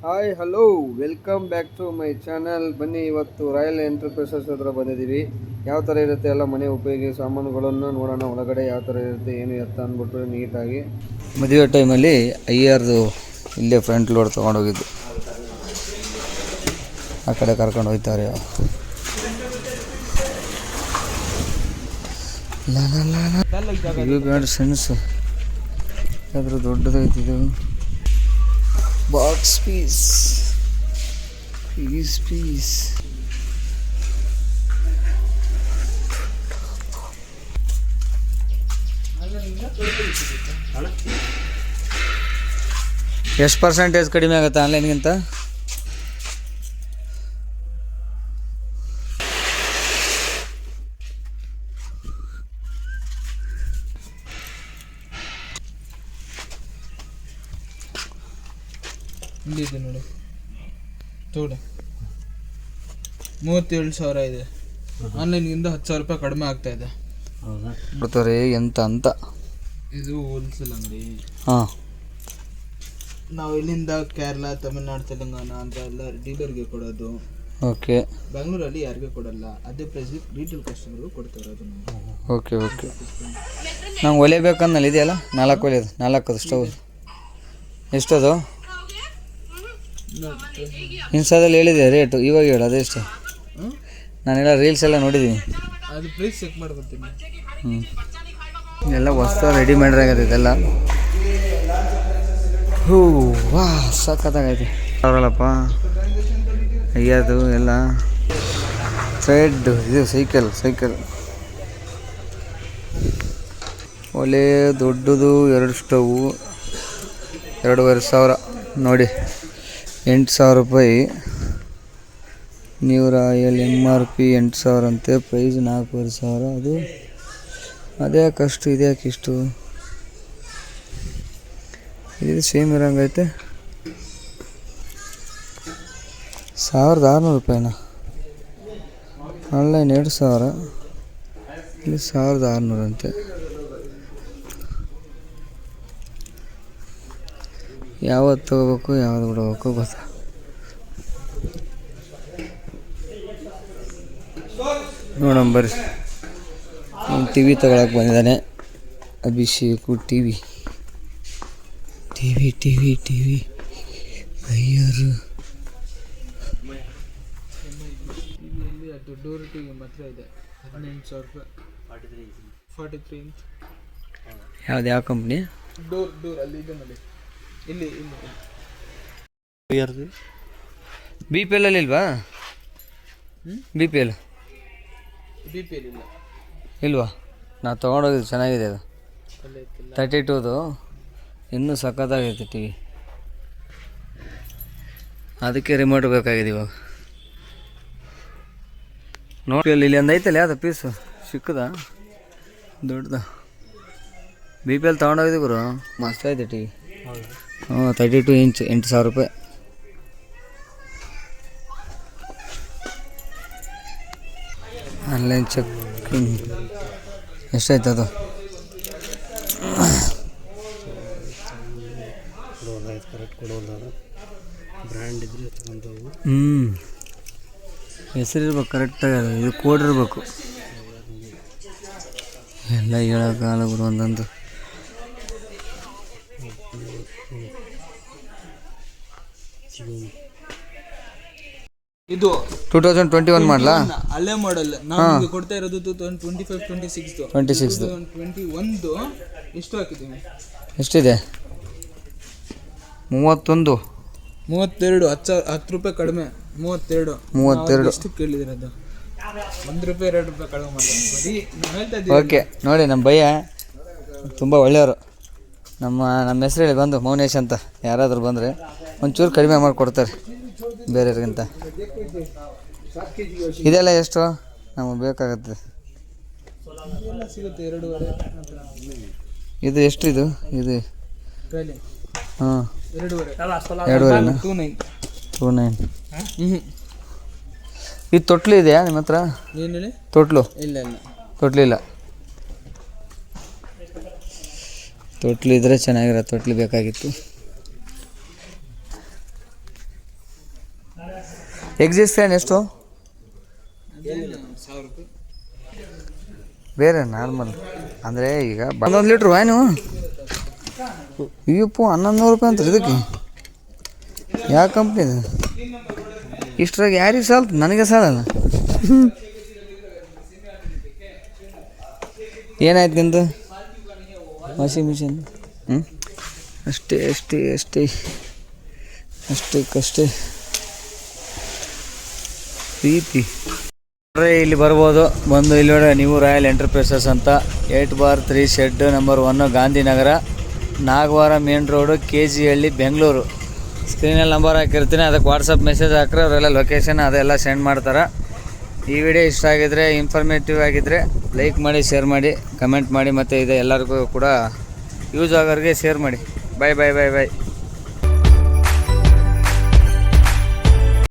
Hi hello welcome back to my channel. ಬನ್ನಿ, ಇವತ್ತು royal enterprises ಹತ್ರ ಬಂದಿದ್ದೀವಿ. ಯಾವ ಥರ ಇರುತ್ತೆ ಎಲ್ಲ ಮನೆ ಉಪಯೋಗಿ ಸಾಮಾನುಗಳನ್ನು ನೋಡೋಣ. ಒಳಗಡೆ ಯಾವ ಥರ ಇರುತ್ತೆ ಏನು ಎತ್ತ ಅಂದ್ಬಿಟ್ಟು ನೀಟಾಗಿ. ಮದುವೆ ಟೈಮಲ್ಲಿ ಅಯ್ಯರ್ದು ಇಲ್ಲೇ ಫ್ರಂಟ್ ಲೋಡ್ ತೊಗೊಂಡೋಗಿದ್ದು, ಆ ಕಡೆ ಕರ್ಕೊಂಡು ಹೋಗ್ತಾರೆ. ಇದು ಬೇಡ ಸೆನ್ಸು, ಯಾವ್ದಾದ್ರು ದೊಡ್ಡದೈತಿದು ಬಾಕ್ಸ್ ಪೀಸ್. ಎಷ್ಟು ಪರ್ಸೆಂಟೇಜ್ ಕಡಿಮೆ ಆಗುತ್ತೆ ಆನ್ಲೈನ್ಗಿಂತ? ಇಲ್ಲಿದೆ ನೋಡಿ, ತೋಡೆ 37,000 ಇದೆ. ಆನ್ಲೈನ್ಗಿಂತ 10,000 ರೂಪಾಯಿ ಕಡಿಮೆ ಆಗ್ತಾ ಇದೆ. ಕೊಡ್ತಾರೆ ಎಂತ ಅಂತ. ಇದು ಹೋಲ್ಸೇಲ್ ಅಂಗಡಿ. ಹಾಂ, ನಾವು ಇಲ್ಲಿಂದ ಕೇರಳ, ತಮಿಳ್ನಾಡು, ತೆಲಂಗಾಣ ಅಂತ ಎಲ್ಲ ಡೀಲರ್ಗೆ ಕೊಡೋದು. ಓಕೆ. ಬೆಂಗಳೂರಲ್ಲಿ ಯಾರಿಗೆ ಕೊಡಲ್ಲ, ಅದೇ ಪ್ರೈಸ್ ರೀಟೇಲ್ ಕಸ್ಟಮರ್ಗೂ ಕೊಡ್ತಾರೆ ಅದನ್ನು. ಓಕೆ. ನಂಗೆ ಒಲೆ ಬೇಕಂದಲ್ಲಿ ಇದೆಯಲ್ಲ, 4 ಒಲೆದು, 4 ಸ್ಟವ್. ಎಷ್ಟದು? ಇನ್ಸ್ಟಾದಲ್ಲಿ ಹೇಳಿದೆ ರೇಟು, ಇವಾಗ ಹೇಳು ಅದೆಷ್ಟು? ನಾನೆಲ್ಲ ರೀಲ್ಸ್ ಎಲ್ಲ ನೋಡಿದ್ದೀನಿ, ಅದು ಪ್ರೈಸ್ ಚೆಕ್ ಮಾಡ್ಕೊತೀನಿ. ಎಲ್ಲ ಹೊಸ ರೆಡಿಮೇಡ್ ಆಗತ್ತೆ ಇದೆಲ್ಲ. ಹೂ ವಾ, ಸಖತ್ತಾಗೈತೆ. ಅವರಲ್ಲಪ್ಪ ಅಯ್ಯದು ಎಲ್ಲ ಥ್ರೆಡ್. ಇದು ಸೈಕಲ್ ಒಲೆ ದೊಡ್ಡದು, 2 ಸ್ಟವು, 2,500 ನೋಡಿ. 8,000 ರೂಪಾಯಿ ನ್ಯೂ ರಾಯಲ್. MRP 8,000 ಅಂತೆ, ಪ್ರೈಸ್ 4,500. ಅದು ಅದ್ಯಾಕಷ್ಟು, ಇದ್ಯಾಕಿಷ್ಟು? ಇದು ಸೇಮ್ ಇರೋಂಗೈತೆ. 1,600 ರೂಪಾಯಿನ ಆನ್ಲೈನ್ 2,000, ಇಲ್ಲಿ 1,600 ಅಂತೆ. ಯಾವತ್ತು ತೊಗೋಬೇಕು ಯಾವ್ದು ಬಿಡಬೇಕು ಗೊತ್ತಾ? ನೋಡೋಣ ಬರ್ರಿ. ಟಿ ವಿ ತಗೊಳಕ್ಕೆ ಬಂದಿದ್ದಾನೆ Abhishek. T V ಅಯ್ಯರು. Door TV ಮಾತ್ರ ಇದೆ 18,000 ರೂಪಾಯಿ. 43 ಇಂಚ್. ಯಾವ ಕಂಪ್ನಿ? ಡೋರ್ ಅಲ್ಲಿ ಇದೆ ನೋಡಿ, ಇಲ್ಲಿ BPL ಅಲ್ಲಿ ಇಲ್ವಾ? BPL ಇಲ್ವಾ? ನಾವು ತೊಗೊಂಡೋಗಿದ್ದು ಚೆನ್ನಾಗಿದೆ ಅದು. 32ದು ಇನ್ನೂ ಸಖತ್ತಾಗೈತೆ ಟಿ ವಿ. ಅದಕ್ಕೆ ರಿಮೋಟ್ ಬೇಕಾಗಿದೆ ಇವಾಗ. ನೋಡಿ ಇಲ್ಲಿ ಒಂದು ಐತಲ್ಲ, ಯಾವ್ದು ಪೀಸು ಸಿಕ್ಕದ ದೊಡ್ಡದು. BPL ತೊಗೊಂಡೋಗಿದ್ದು ಗುರು, ಮಸ್ತ್ ಐತೆ ಟಿ ವಿ. 32 ಇಂಚ್, 8,000 ರೂಪಾಯಿ. ಆನ್ಲೈನ್ ಚೆಕ್ಕಿಂಗ್ ಎಷ್ಟಾಯ್ತು ಅದು? ಹೆಸರಿರ್ಬೇಕು ಕರೆಕ್ಟಾಗಿ, ಅದು ಇದು ಕೋಡ್ ಇರಬೇಕು. ಎಲ್ಲ ಹೇಳೋಕ್ಕಾಗಲ್ಲ ಗುರು ಒಂದೊಂದು. ಇದು 2021 ಮಾಡಲಾ? ಹಳೆ ಮಾಡೆಲ್. ನಾವು ಕೊಡ್ತಾ ಇರೋದು 2025-26. 2021 ಎಷ್ಟು ಹಾಕಿದ್ದೀವಿ? ಎಷ್ಟಿದೆ? 31, 32. 10 ರೂಪಾಯಿ ಕಡಿಮೆ. 32 ಎಷ್ಟು ಕೇಳಿದ್ರೆ ಅದು? 1 ರೂಪಾಯಿ 2 ರೂಪಾಯಿ ಕಡಿಮೆ ಮಾಡಿ. ಓಕೆ ನೋಡಿ, ನಮ್ಮ ಭಯ್ಯ ತುಂಬ ಒಳ್ಳೆಯವರು. ನಮ್ಮ ಹೆಸರು ಹೇಳಿ ಬಂದು ಮೌನೇಶ್ ಅಂತ. ಯಾರಾದರೂ ಬಂದರೆ ಒಂಚೂರು ಕಡಿಮೆ ಮಾಡಿಕೊಡ್ತಾರೆ ಬೇರೆಯವ್ರಿಗಿಂತ. ಇದೆಲ್ಲ ಎಷ್ಟು ನಮಗೆ ಬೇಕಾಗುತ್ತೆ? ಇದು ಎಷ್ಟು? ಇದು ಹಾಂ, 2.5. 29. ಇದು ತೊಟ್ಲು ಇದೆಯಾ ನಿಮ್ಮ ಹತ್ರ? ಏನು ಹೇಳಿ? ತೊಟ್ಲು? ಇಲ್ಲ, ತೊಟ್ಲಿಲ್ಲ. ತೊಟ್ಲು ಇದ್ರೆ ಚೆನ್ನಾಗಿರೋ ತೊಟ್ಲು ಬೇಕಾಗಿತ್ತು. ಎಕ್ಸಿಸ್ಟ್ ಫ್ಯಾನ್ ಎಷ್ಟು? 1000 ರೂಪಾಯಿ. ಬೇರೆ ನಾರ್ಮಲ್ ಅಂದರೆ ಈಗ 11 ಲೀಟ್ರ್ ವ್ಯಾನು ಅಯ್ಯಪ್ಪು 1100 ರೂಪಾಯಿ ಅಂತ ಇದಕ್ಕೆ. ಯಾವ ಕಂಪ್ನಿ ಇದು? ಇಷ್ಟ್ರಾಗ ಯಾರಿಗೆ ಸಾಲ್ತು? ನನಗೆ ಸಾಲಲ್ಲ. ಏನಾಯ್ತು ನಿಂದು ವಾಷಿಂಗ್ ಮಿಷಿನ್? ಅಷ್ಟೇ ಪ್ರೀತಿ. ಇಲ್ಲಿ ಬರ್ಬೋದು, ಬಂದು ಇಲ್ಲಿ ನೋಡಿ ನ್ಯೂ ರಾಯಲ್ ಎಂಟರ್ಪ್ರೈಸಸ್ ಅಂತ 8/3 shed number 1 Gandhinagar, Nagavara main road, KG Halli, Bengaluru. ಸ್ಕ್ರೀನಲ್ಲಿ number ಹಾಕಿರ್ತೀನಿ, ಅದಕ್ಕೆ ವಾಟ್ಸಪ್ ಮೆಸೇಜ್ ಹಾಕ್ರೆ ಅವರೆಲ್ಲ ಲೊಕೇಶನ್ ಅದೆಲ್ಲ ಸೆಂಡ್ ಮಾಡ್ತಾರೆ. ಈ ವಿಡಿಯೋ ಇಷ್ಟ ಆಗಿದ್ರೆ, ಇನ್ಫಾರ್ಮೇಟಿವ್ ಆಗಿದ್ದರೆ ಲೈಕ್ ಮಾಡಿ, ಶೇರ್ ಮಾಡಿ, ಕಮೆಂಟ್ ಮಾಡಿ, ಮತ್ತು ಇದು ಎಲ್ಲರಿಗೂ ಕೂಡ ಯೂಸ್ ಆಗೋರಿಗೆ ಶೇರ್ ಮಾಡಿ. ಬಾಯ್.